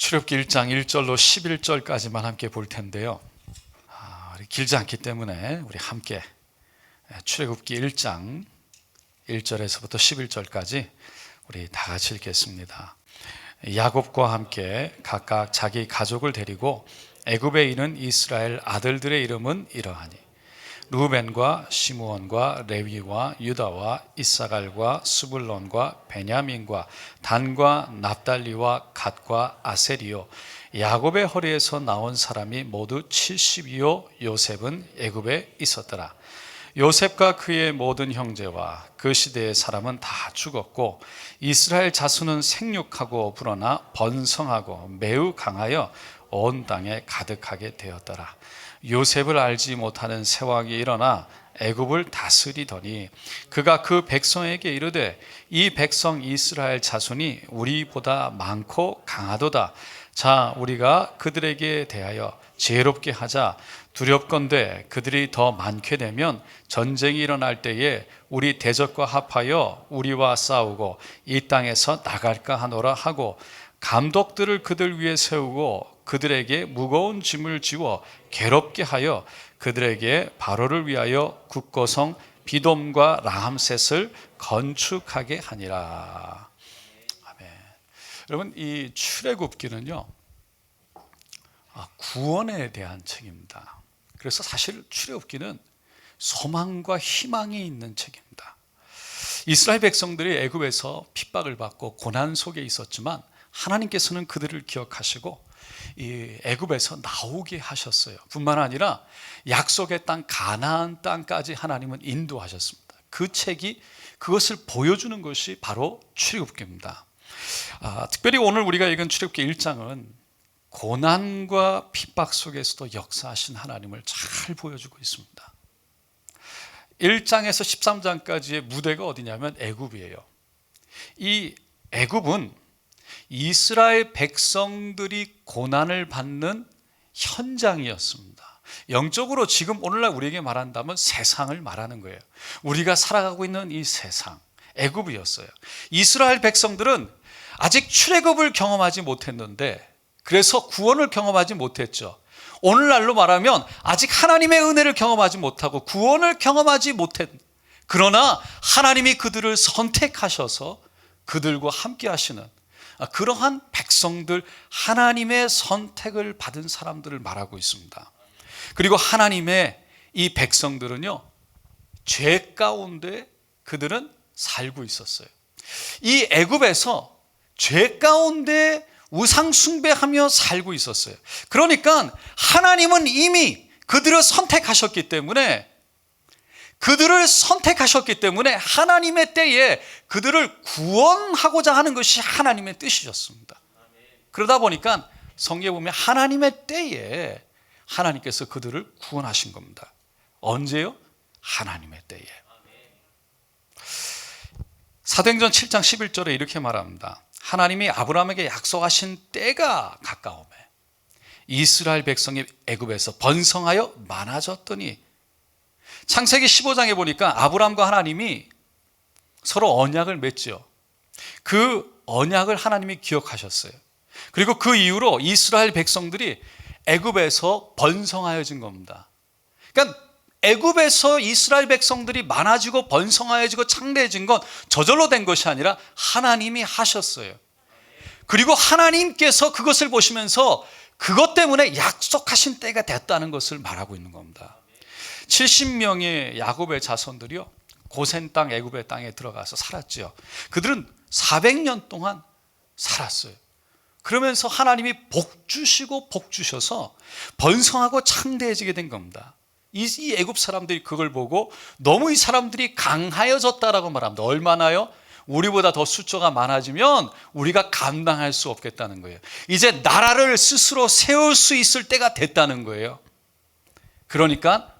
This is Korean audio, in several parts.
출애굽기 1장 1절로 11절까지만 함께 볼 텐데요. 길지 않기 때문에 우리 함께 출애굽기 1장 1절에서부터 11절까지 우리 다 같이 읽겠습니다. 야곱과 함께 각각 자기 가족을 데리고 애굽에 이른 이스라엘 아들들의 이름은 이러하니 루벤과 시므온과 레위와 유다와 이사갈과 스불론과 베냐민과 단과 납달리와 갓과 아셀이요 야곱의 허리에서 나온 사람이 모두 70이요 요셉은 애굽에 있었더라. 요셉과 그의 모든 형제와 그 시대의 사람은 다 죽었고 이스라엘 자손은 생육하고 불어나 번성하고 매우 강하여 온 땅에 가득하게 되었더라. 요셉을 알지 못하는 세왕이 일어나 애굽을 다스리더니 그가 그 백성에게 이르되 이 백성 이스라엘 자손이 우리보다 많고 강하도다. 자, 우리가 그들에게 대하여 지혜롭게 하자. 두렵건대 그들이 더 많게 되면 전쟁이 일어날 때에 우리 대적과 합하여 우리와 싸우고 이 땅에서 나갈까 하노라 하고 감독들을 그들 위에 세우고 그들에게 무거운 짐을 지워 괴롭게 하여 그들에게 바로를 위하여 국고성 비돔과 라함셋을 건축하게 하니라. 아멘. 여러분, 이 출애굽기는요 구원에 대한 책입니다. 그래서 사실 출애굽기는 소망과 희망이 있는 책입니다. 이스라엘 백성들이 애굽에서 핍박을 받고 고난 속에 있었지만 하나님께서는 그들을 기억하시고 이 애굽에서 나오게 하셨어요. 뿐만 아니라 약속의 땅 가나안 땅까지 하나님은 인도하셨습니다. 그 책이 그것을 보여주는 것이 바로 출애굽기입니다. 특별히 오늘 우리가 읽은 출애굽기 1장은 고난과 핍박 속에서도 역사하신 하나님을 잘 보여주고 있습니다. 1장에서 13장까지의 무대가 어디냐면 애굽이에요. 이 애굽은 이스라엘 백성들이 고난을 받는 현장이었습니다. 영적으로 지금 오늘날 우리에게 말한다면 세상을 말하는 거예요. 우리가 살아가고 있는 이 세상, 애굽이었어요. 이스라엘 백성들은 아직 출애굽을 경험하지 못했는데 그래서 구원을 경험하지 못했죠. 오늘날로 말하면 아직 하나님의 은혜를 경험하지 못하고 구원을 경험하지 못했. 그러나 하나님이 그들을 선택하셔서 그들과 함께 하시는 그러한 백성들, 하나님의 선택을 받은 사람들을 말하고 있습니다. 그리고 하나님의 이 백성들은요, 죄 가운데 그들은 살고 있었어요. 이 애굽에서 죄 가운데 우상 숭배하며 살고 있었어요. 그러니까 하나님은 이미 그들을 선택하셨기 때문에 하나님의 때에 그들을 구원하고자 하는 것이 하나님의 뜻이었습니다. 그러다 보니까 성경에 보면 하나님의 때에 하나님께서 그들을 구원하신 겁니다. 언제요? 하나님의 때에. 사도행전 7장 11절에 이렇게 말합니다. 하나님이 아브라함에게 약속하신 때가 가까우매 이스라엘 백성이 애굽에서 번성하여 많아졌더니 창세기 15장에 보니까 아브라함과 하나님이 서로 언약을 맺죠. 그 언약을 하나님이 기억하셨어요. 그리고 그 이후로 이스라엘 백성들이 애굽에서 번성하여진 겁니다. 그러니까 애굽에서 이스라엘 백성들이 많아지고 번성하여지고 창대해진 건 저절로 된 것이 아니라 하나님이 하셨어요. 그리고 하나님께서 그것을 보시면서 그것 때문에 약속하신 때가 됐다는 것을 말하고 있는 겁니다. 70명의 야곱의 자손들이요 고센 땅 애굽의 땅에 들어가서 살았죠. 그들은 400년 동안 살았어요. 그러면서 하나님이 복 주시고 복 주셔서 번성하고 창대해지게 된 겁니다. 이 애굽 사람들이 그걸 보고 너무 이 사람들이 강하여졌다라고 말합니다. 얼마나요? 우리보다 더 숫자가 많아지면 우리가 감당할 수 없겠다는 거예요. 이제 나라를 스스로 세울 수 있을 때가 됐다는 거예요. 그러니까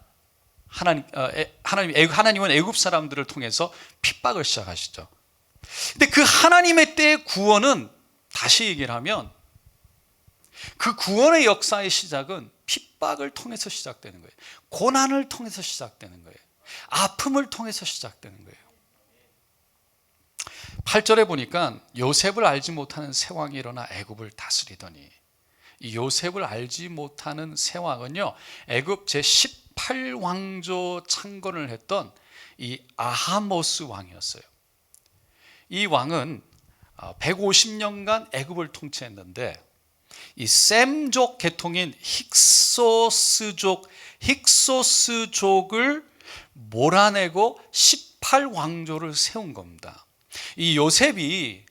하나님은 애굽 사람들을 통해서 핍박을 시작하시죠. 근데 그 하나님의 때의 구원은 다시 얘기를 하면 그 구원의 역사의 시작은 핍박을 통해서 시작되는 거예요. 고난을 통해서 시작되는 거예요. 아픔을 통해서 시작되는 거예요. 8절에 보니까 요셉을 알지 못하는 새 왕이 일어나 애굽을 다스리더니, 이 요셉을 알지 못하는 새 왕은요, 애굽 제18왕조 창건을 했던 이 아하모스 왕이었어요. 이 왕은 150년간 애굽을 통치했는데, 이 셈족 계통인 힉소스족을 몰아내고 18왕조를 세운 겁니다. 이 요셉이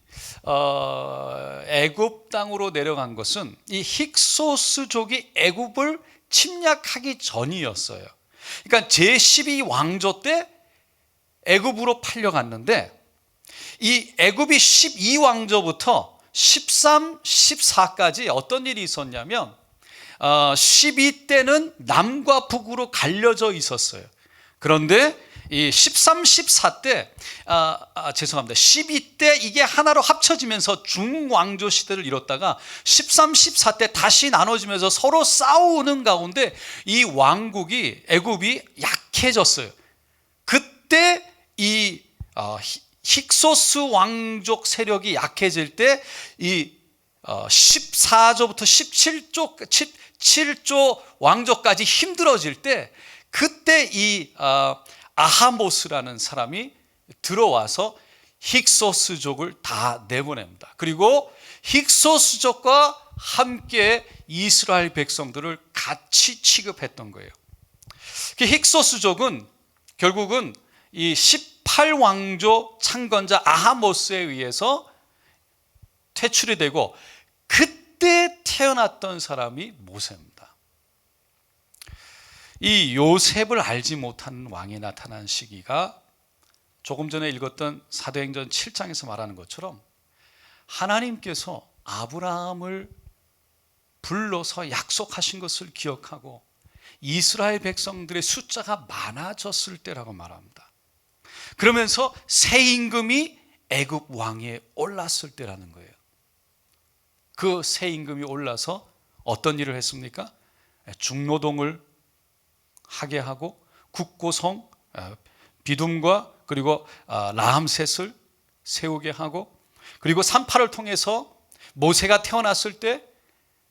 애굽 땅으로 내려간 것은 이 힉소스족이 애굽을 침략하기 전이었어요. 그러니까 제12왕조 때 애굽으로 팔려갔는데, 이 애굽이 12왕조부터 13, 14까지 어떤 일이 있었냐면 12때는 남과 북으로 갈려져 있었어요. 그런데 이 13, 14때 죄송합니다. 12때 이게 하나로 합쳐지면서 중왕조 시대를 이뤘다가 13, 14때 다시 나눠지면서 서로 싸우는 가운데 이 왕국이 애굽이 약해졌어요. 그때 이 힉소스 왕족 세력이 약해질 때 이 14조부터 17조 왕조까지 힘들어질 때, 그때 이 아하모스라는 사람이 들어와서 힉소스족을 다 내보냅니다. 그리고 힉소스족과 함께 이스라엘 백성들을 같이 취급했던 거예요. 힉소스족은 결국은 이 18왕조 창건자 아하모스에 의해서 퇴출이 되고, 그때 태어났던 사람이 모세입니다. 이 요셉을 알지 못하는 왕이 나타난 시기가 조금 전에 읽었던 사도행전 7장에서 말하는 것처럼 하나님께서 아브라함을 불러서 약속하신 것을 기억하고 이스라엘 백성들의 숫자가 많아졌을 때라고 말합니다. 그러면서 새 임금이 애굽 왕위에 올랐을 때라는 거예요. 그 새 임금이 올라서 어떤 일을 했습니까? 중노동을 하게 하고 국고성 비둠과 그리고 라암셋을 세우게 하고, 그리고 산파를 통해서 모세가 태어났을 때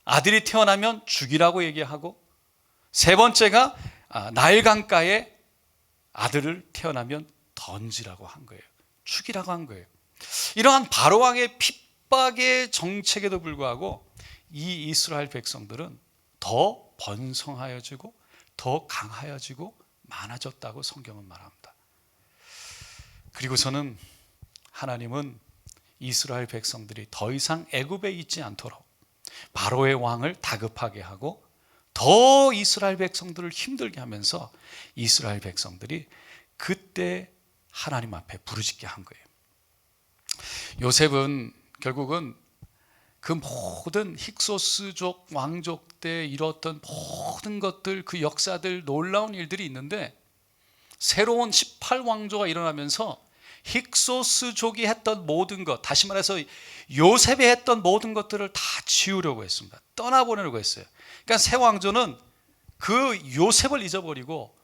아들이 태어나면 죽이라고 얘기하고, 세 번째가 나일강가에 아들을 태어나면 던지라고 한 거예요. 죽이라고 한 거예요. 이러한 바로왕의 핍박의 정책에도 불구하고 이 이스라엘 백성들은 더 번성하여지고 더 강하여지고 많아졌다고 성경은 말합니다. 그리고서는 하나님은 이스라엘 백성들이 더 이상 애굽에 있지 않도록 바로의 왕을 다급하게 하고 더 이스라엘 백성들을 힘들게 하면서 이스라엘 백성들이 그때 하나님 앞에 부르짖게 한 거예요. 요셉은 결국은 그 모든 힉소스족 왕족 때 이뤘던 모든 것들, 그 역사들, 놀라운 일들이 있는데, 새로운 18왕조가 일어나면서 힉소스족이 했던 모든 것, 다시 말해서 요셉이 했던 모든 것들을 다 지우려고 했습니다. 떠나보내려고 했어요. 그러니까 새 왕조는 그 요셉을 잊어버리고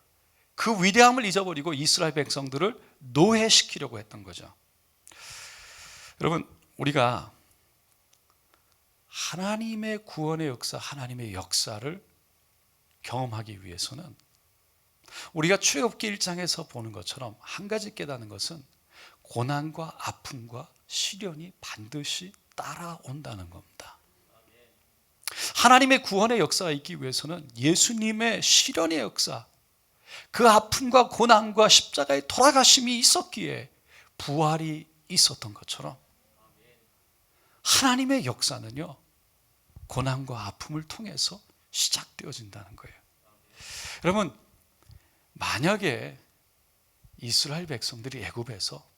그 위대함을 잊어버리고 이스라엘 백성들을 노예시키려고 했던 거죠. 여러분, 우리가 하나님의 구원의 역사, 하나님의 역사를 경험하기 위해서는 우리가 출애굽기 1장에서 보는 것처럼 한 가지 깨닫는 것은 고난과 아픔과 시련이 반드시 따라온다는 겁니다. 하나님의 구원의 역사가 있기 위해서는 예수님의 시련의 역사, 그 아픔과 고난과 십자가의 돌아가심이 있었기에 부활이 있었던 것처럼 하나님의 역사는요, 고난과 아픔을 통해서 시작되어진다는 거예요. 여러분, 만약에 이스라엘 백성들이 애굽에서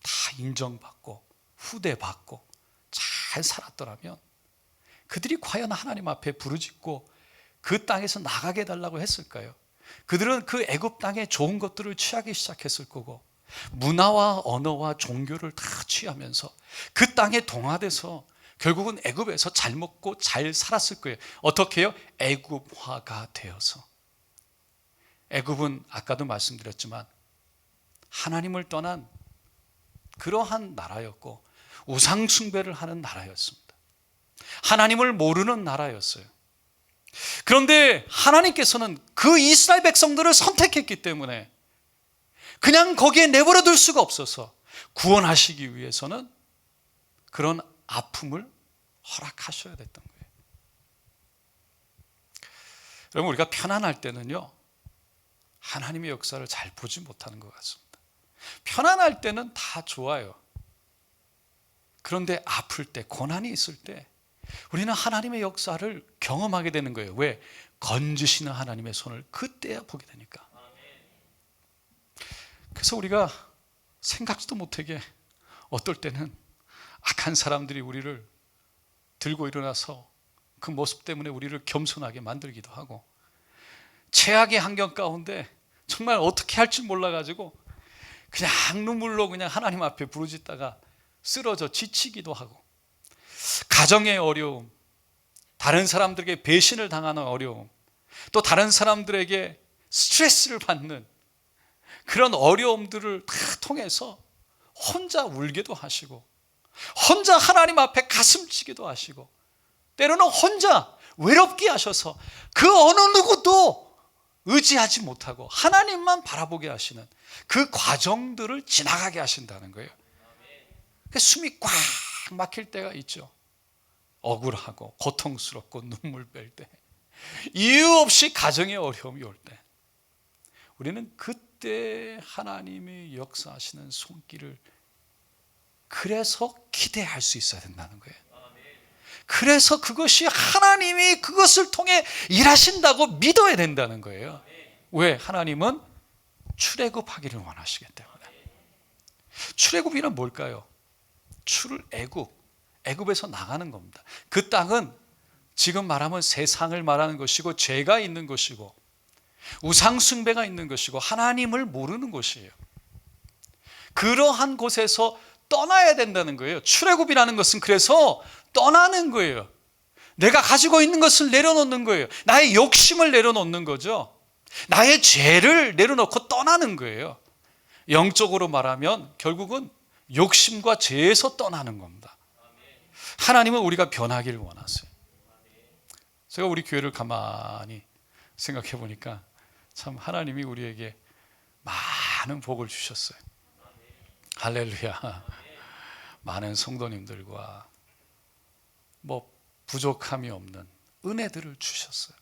다 인정받고 후대받고 잘 살았더라면 그들이 과연 하나님 앞에 부르짖고 그 땅에서 나가게 해달라고 했을까요? 그들은 그 애굽 땅의 좋은 것들을 취하기 시작했을 거고, 문화와 언어와 종교를 다 취하면서 그 땅에 동화돼서 결국은 애굽에서 잘 먹고 잘 살았을 거예요. 어떻게 해요? 애굽화가 되어서. 애굽은 아까도 말씀드렸지만 하나님을 떠난 그러한 나라였고 우상 숭배를 하는 나라였습니다. 하나님을 모르는 나라였어요. 그런데 하나님께서는 그 이스라엘 백성들을 선택했기 때문에 그냥 거기에 내버려 둘 수가 없어서 구원하시기 위해서는 그런 아픔을 허락하셔야 됐던 거예요. 여러분, 우리가 편안할 때는요, 하나님의 역사를 잘 보지 못하는 것 같습니다. 편안할 때는 다 좋아요. 그런데 아플 때, 고난이 있을 때 우리는 하나님의 역사를 경험하게 되는 거예요. 왜? 건지시는 하나님의 손을 그때야 보게 되니까. 그래서 우리가 생각지도 못하게 어떨 때는 악한 사람들이 우리를 들고 일어나서 그 모습 때문에 우리를 겸손하게 만들기도 하고, 최악의 환경 가운데 정말 어떻게 할 줄 몰라가지고 그냥 눈물로 그냥 하나님 앞에 부르짖다가 쓰러져 지치기도 하고, 가정의 어려움, 다른 사람들에게 배신을 당하는 어려움, 또 다른 사람들에게 스트레스를 받는 그런 어려움들을 다 통해서 혼자 울기도 하시고, 혼자 하나님 앞에 가슴치기도 하시고, 때로는 혼자 외롭게 하셔서 그 어느 누구도 의지하지 못하고 하나님만 바라보게 하시는 그 과정들을 지나가게 하신다는 거예요. 숨이 꽉 막힐 때가 있죠. 억울하고 고통스럽고 눈물 뺄 때, 이유 없이 가정의 어려움이 올 때, 우리는 그때 하나님이 역사하시는 손길을 그래서 기대할 수 있어야 된다는 거예요. 그래서 그것이 하나님이 그것을 통해 일하신다고 믿어야 된다는 거예요. 왜? 하나님은 출애굽하기를 원하시기 때문에. 출애굽이란 뭘까요? 애굽에서 나가는 겁니다. 그 땅은 지금 말하면 세상을 말하는 것이고, 죄가 있는 것이고, 우상 숭배가 있는 것이고, 하나님을 모르는 곳이에요. 그러한 곳에서 떠나야 된다는 거예요. 출애굽이라는 것은 그래서 떠나는 거예요. 내가 가지고 있는 것을 내려놓는 거예요. 나의 욕심을 내려놓는 거죠. 나의 죄를 내려놓고 떠나는 거예요. 영적으로 말하면 결국은 욕심과 죄에서 떠나는 겁니다. 하나님은 우리가 변하기를 원하세요. 제가 우리 교회를 가만히 생각해 보니까 참 하나님이 우리에게 많은 복을 주셨어요. 할렐루야. 많은 성도님들과 부족함이 없는 은혜들을 주셨어요.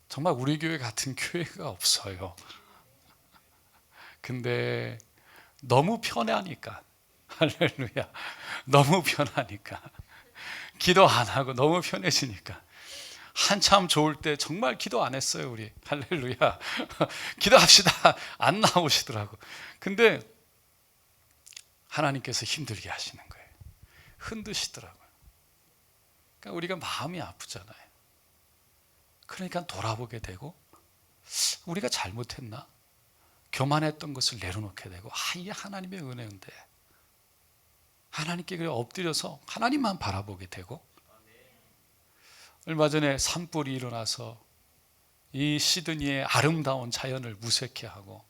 정말 우리 교회 같은 교회가 없어요. 근데 너무 편하니까, 할렐루야, 너무 편하니까, 기도 안 하고 너무 편해지니까, 한참 좋을 때 정말 기도 안 했어요. 우리 할렐루야 기도합시다 안 나오시더라고. 근데 하나님께서 힘들게 하시는 거예요. 흔드시더라고요. 그러니까 우리가 마음이 아프잖아요. 그러니까 돌아보게 되고, 우리가 잘못했나? 교만했던 것을 내려놓게 되고, 이게 하나님의 은혜인데, 하나님께 엎드려서 하나님만 바라보게 되고, 얼마 전에 산불이 일어나서 이 시드니의 아름다운 자연을 무색해 하고,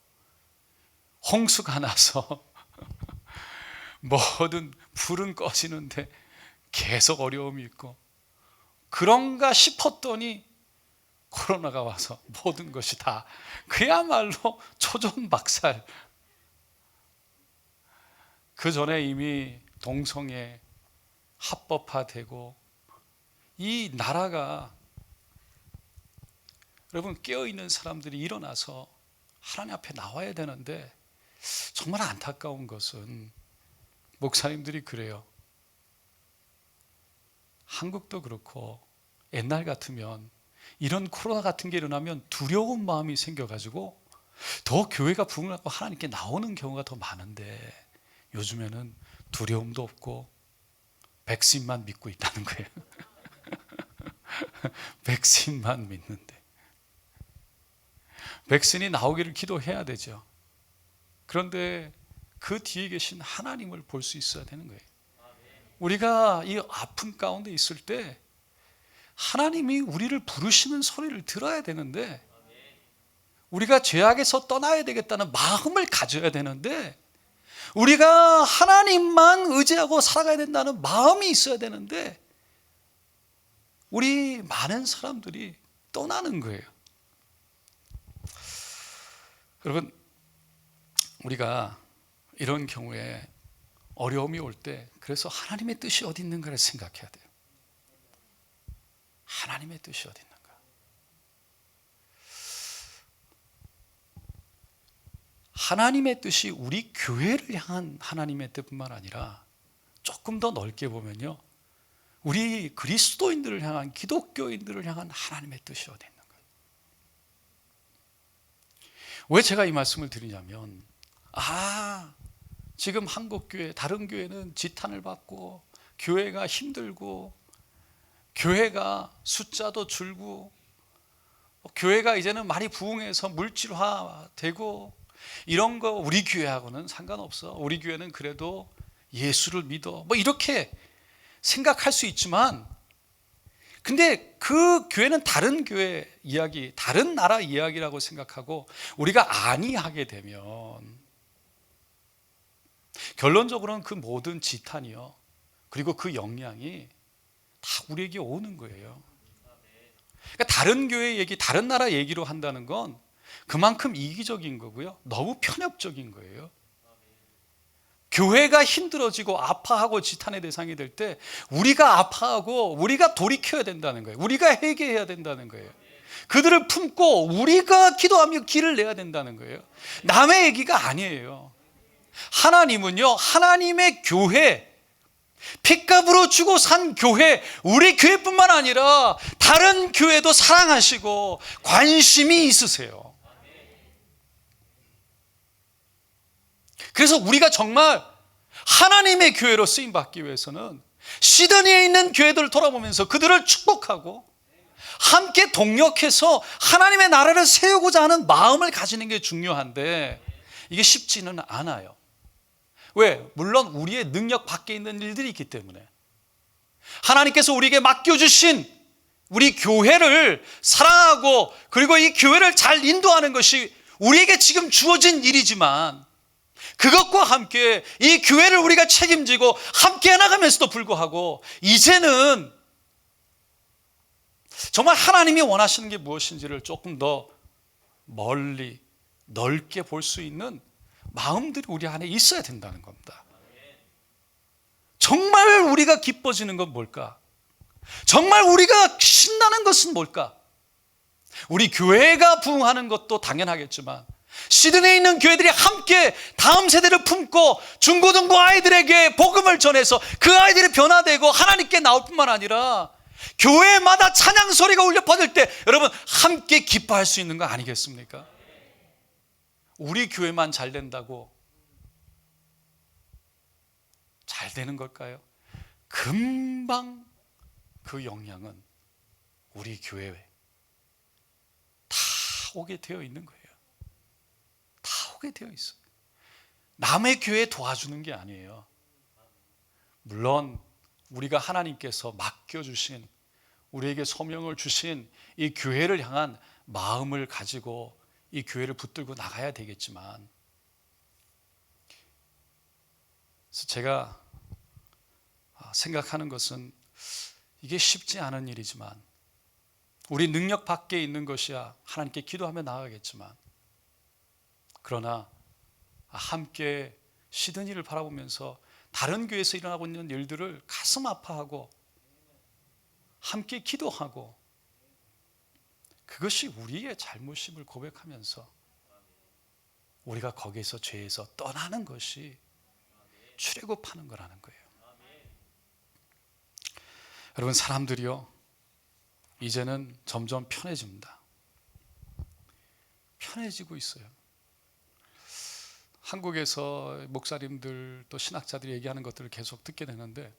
홍수가 나서 뭐든 불은 꺼지는데 계속 어려움이 있고, 그런가 싶었더니 코로나가 와서 모든 것이 다 그야말로 초전박살. 그 전에 이미 동성애 합법화되고, 이 나라가, 여러분, 깨어있는 사람들이 일어나서 하나님 앞에 나와야 되는데, 정말 안타까운 것은 목사님들이 그래요. 한국도 그렇고, 옛날 같으면 이런 코로나 같은 게 일어나면 두려운 마음이 생겨가지고 더 교회가 부흥을 하고 하나님께 나오는 경우가 더 많은데, 요즘에는 두려움도 없고 백신만 믿고 있다는 거예요. 백신만 믿는데, 백신이 나오기를 기도해야 되죠. 그런데 그 뒤에 계신 하나님을 볼 수 있어야 되는 거예요. 우리가 이 아픔 가운데 있을 때 하나님이 우리를 부르시는 소리를 들어야 되는데, 우리가 죄악에서 떠나야 되겠다는 마음을 가져야 되는데, 우리가 하나님만 의지하고 살아가야 된다는 마음이 있어야 되는데 우리 많은 사람들이 떠나는 거예요. 여러분, 우리가 이런 경우에 어려움이 올 때 그래서 하나님의 뜻이 어디 있는가를 생각해야 돼요. 하나님의 뜻이 어디 있는가? 하나님의 뜻이 우리 교회를 향한 하나님의 뜻뿐만 아니라 조금 더 넓게 보면요, 우리 그리스도인들을 향한, 기독교인들을 향한 하나님의 뜻이 어디 있는가? 왜 제가 이 말씀을 드리냐면, 지금 한국교회, 다른 교회는 지탄을 받고 교회가 힘들고 교회가 숫자도 줄고 교회가 이제는 많이 부흥해서 물질화되고 이런 거 우리 교회하고는 상관없어. 우리 교회는 그래도 예수를 믿어. 이렇게 생각할 수 있지만, 근데 그 교회는 다른 교회 이야기, 다른 나라 이야기라고 생각하고 우리가 아니하게 되면 결론적으로는 그 모든 지탄이요, 그리고 그 영향이 다 우리에게 오는 거예요. 그러니까 다른 교회 얘기, 다른 나라 얘기로 한다는 건 그만큼 이기적인 거고요, 너무 편협적인 거예요. 교회가 힘들어지고 아파하고 지탄의 대상이 될 때 우리가 아파하고 우리가 돌이켜야 된다는 거예요. 우리가 회개해야 된다는 거예요. 그들을 품고 우리가 기도하며 길을 내야 된다는 거예요. 남의 얘기가 아니에요. 하나님은요, 하나님의 교회, 핏값으로 주고 산 교회, 우리 교회뿐만 아니라 다른 교회도 사랑하시고 관심이 있으세요. 그래서 우리가 정말 하나님의 교회로 쓰임받기 위해서는 시드니에 있는 교회들을 돌아보면서 그들을 축복하고 함께 동력해서 하나님의 나라를 세우고자 하는 마음을 가지는 게 중요한데 이게 쉽지는 않아요. 왜? 물론 우리의 능력 밖에 있는 일들이 있기 때문에. 하나님께서 우리에게 맡겨주신 우리 교회를 사랑하고 그리고 이 교회를 잘 인도하는 것이 우리에게 지금 주어진 일이지만, 그것과 함께 이 교회를 우리가 책임지고 함께 나가면서도 불구하고 이제는 정말 하나님이 원하시는 게 무엇인지를 조금 더 멀리 넓게 볼 수 있는 마음들이 우리 안에 있어야 된다는 겁니다. 정말 우리가 기뻐지는 건 뭘까? 정말 우리가 신나는 것은 뭘까? 우리 교회가 부흥하는 것도 당연하겠지만 시드니에 있는 교회들이 함께 다음 세대를 품고 중고등부 아이들에게 복음을 전해서 그 아이들이 변화되고 하나님께 나올 뿐만 아니라 교회마다 찬양 소리가 울려 퍼질 때 여러분 함께 기뻐할 수 있는 거 아니겠습니까? 우리 교회만 잘 된다고 잘 되는 걸까요? 금방 그 영향은 우리 교회에 다 오게 되어 있는 거예요. 다 오게 되어 있어요. 남의 교회에 도와주는 게 아니에요. 물론 우리가 하나님께서 맡겨주신, 우리에게 소명을 주신 이 교회를 향한 마음을 가지고 이 교회를 붙들고 나가야 되겠지만, 그래서 제가 생각하는 것은 이게 쉽지 않은 일이지만 우리 능력 밖에 있는 것이야 하나님께 기도하며 나아가겠지만, 그러나 함께 시드니를 바라보면서 다른 교회에서 일어나고 있는 일들을 가슴 아파하고 함께 기도하고 그것이 우리의 잘못임을 고백하면서 우리가 거기에서 죄에서 떠나는 것이 출애굽하는 거라는 거예요. 여러분, 사람들이요 이제는 점점 편해집니다. 편해지고 있어요. 한국에서 목사님들 또 신학자들이 얘기하는 것들을 계속 듣게 되는데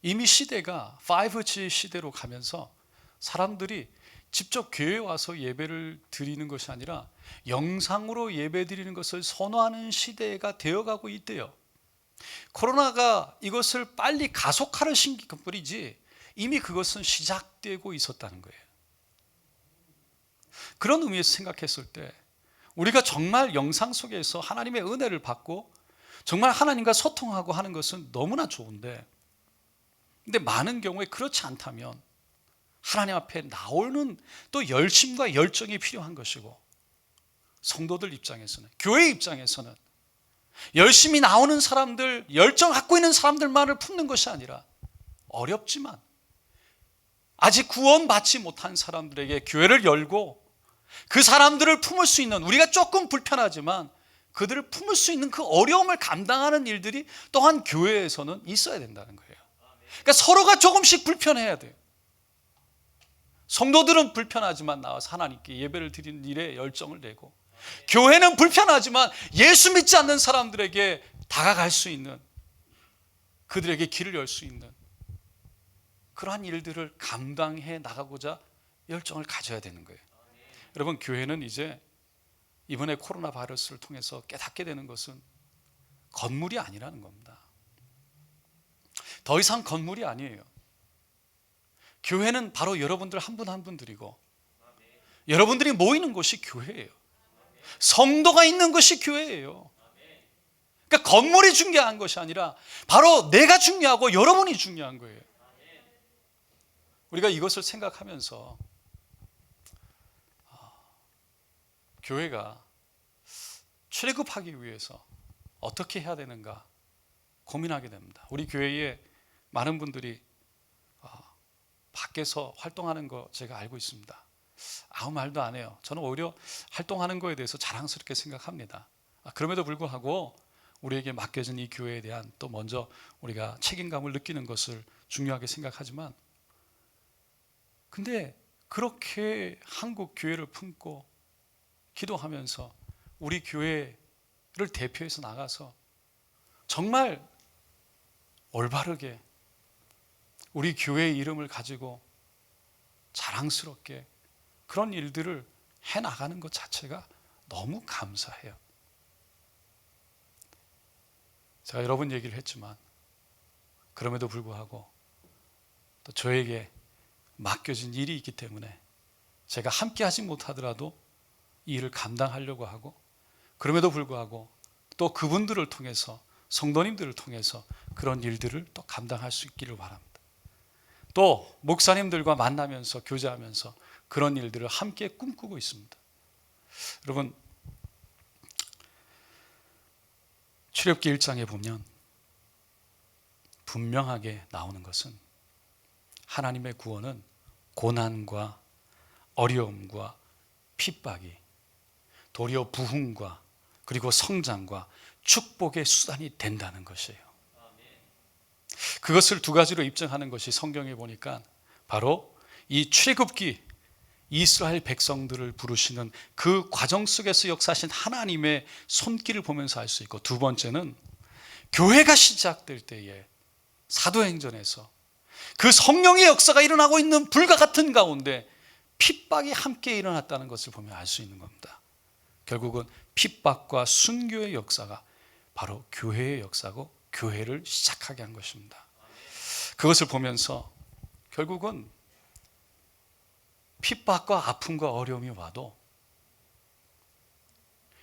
이미 시대가 5G 시대로 가면서 사람들이 직접 교회에 와서 예배를 드리는 것이 아니라 영상으로 예배 드리는 것을 선호하는 시대가 되어가고 있대요. 코로나가 이것을 빨리 가속화를 시킨 것뿐이지 이미 그것은 시작되고 있었다는 거예요. 그런 의미에서 생각했을 때 우리가 정말 영상 속에서 하나님의 은혜를 받고 정말 하나님과 소통하고 하는 것은 너무나 좋은데, 근데 많은 경우에 그렇지 않다면 하나님 앞에 나오는 또 열심과 열정이 필요한 것이고, 성도들 입장에서는, 교회 입장에서는 열심히 나오는 사람들, 열정 갖고 있는 사람들만을 품는 것이 아니라 어렵지만 아직 구원받지 못한 사람들에게 교회를 열고 그 사람들을 품을 수 있는, 우리가 조금 불편하지만 그들을 품을 수 있는 그 어려움을 감당하는 일들이 또한 교회에서는 있어야 된다는 거예요. 그러니까 서로가 조금씩 불편해야 돼요. 성도들은 불편하지만 나와서 하나님께 예배를 드리는 일에 열정을 내고, 교회는 불편하지만 예수 믿지 않는 사람들에게 다가갈 수 있는, 그들에게 길을 열 수 있는 그러한 일들을 감당해 나가고자 열정을 가져야 되는 거예요. 여러분, 교회는 이제 이번에 코로나 바이러스를 통해서 깨닫게 되는 것은 건물이 아니라는 겁니다. 더 이상 건물이 아니에요. 교회는 바로 여러분들 한 분 한 분들이고, 여러분들이 모이는 곳이 교회예요. 성도가 있는 것이 교회예요. 그러니까 건물이 중요한 것이 아니라 바로 내가 중요하고 여러분이 중요한 거예요. 우리가 이것을 생각하면서 교회가 출애굽하기 위해서 어떻게 해야 되는가 고민하게 됩니다. 우리 교회에 많은 분들이 밖에서 활동하는 거 제가 알고 있습니다. 아무 말도 안 해요. 저는 오히려 활동하는 거에 대해서 자랑스럽게 생각합니다. 그럼에도 불구하고 우리에게 맡겨진 이 교회에 대한 또 먼저 우리가 책임감을 느끼는 것을 중요하게 생각하지만, 근데 그렇게 한국 교회를 품고 기도하면서 우리 교회를 대표해서 나가서 정말 올바르게 우리 교회의 이름을 가지고 자랑스럽게 그런 일들을 해나가는 것 자체가 너무 감사해요. 제가 여러 번 얘기를 했지만 그럼에도 불구하고 또 저에게 맡겨진 일이 있기 때문에 제가 함께 하지 못하더라도 이 일을 감당하려고 하고, 그럼에도 불구하고 또 그분들을 통해서, 성도님들을 통해서 그런 일들을 또 감당할 수 있기를 바랍니다. 또 목사님들과 만나면서 교제하면서 그런 일들을 함께 꿈꾸고 있습니다. 여러분, 출애굽기 1장에 보면 분명하게 나오는 것은 하나님의 구원은 고난과 어려움과 핍박이 도리어 부흥과 그리고 성장과 축복의 수단이 된다는 것이에요. 그것을 두 가지로 입증하는 것이 성경에 보니까 바로 이 출애굽기, 이스라엘 백성들을 부르시는 그 과정 속에서 역사하신 하나님의 손길을 보면서 알 수 있고, 두 번째는 교회가 시작될 때에 사도행전에서 그 성령의 역사가 일어나고 있는 불과 같은 가운데 핍박이 함께 일어났다는 것을 보면 알 수 있는 겁니다. 결국은 핍박과 순교의 역사가 바로 교회의 역사고 교회를 시작하게 한 것입니다. 그것을 보면서 결국은 핍박과 아픔과 어려움이 와도,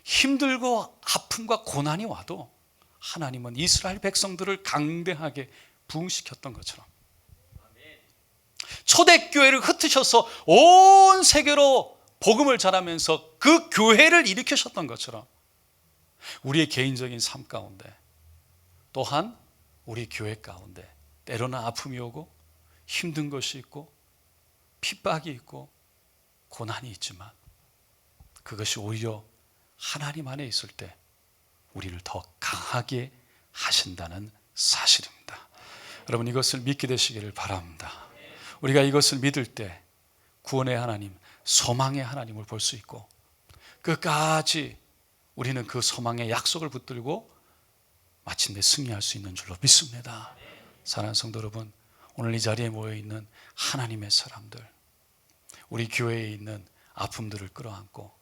힘들고 아픔과 고난이 와도 하나님은 이스라엘 백성들을 강대하게 부흥시켰던 것처럼 초대교회를 흩으셔서 온 세계로 복음을 전하면서 그 교회를 일으키셨던 것처럼 우리의 개인적인 삶 가운데 또한 우리 교회 가운데 때로는 아픔이 오고 힘든 것이 있고 핍박이 있고 고난이 있지만 그것이 오히려 하나님 안에 있을 때 우리를 더 강하게 하신다는 사실입니다. 여러분, 이것을 믿게 되시기를 바랍니다. 우리가 이것을 믿을 때 구원의 하나님, 소망의 하나님을 볼 수 있고 끝까지 우리는 그 소망의 약속을 붙들고 마침내 승리할 수 있는 줄로 믿습니다. 사랑하는 성도 여러분, 오늘 이 자리에 모여있는 하나님의 사람들, 우리 교회에 있는 아픔들을 끌어안고,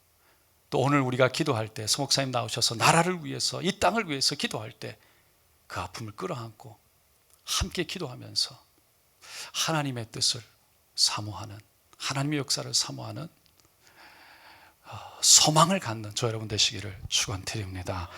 또 오늘 우리가 기도할 때 성목사님 나오셔서 나라를 위해서, 이 땅을 위해서 기도할 때 그 아픔을 끌어안고 함께 기도하면서 하나님의 뜻을 사모하는, 하나님의 역사를 사모하는 소망을 갖는 저 여러분 되시기를 축원드립니다.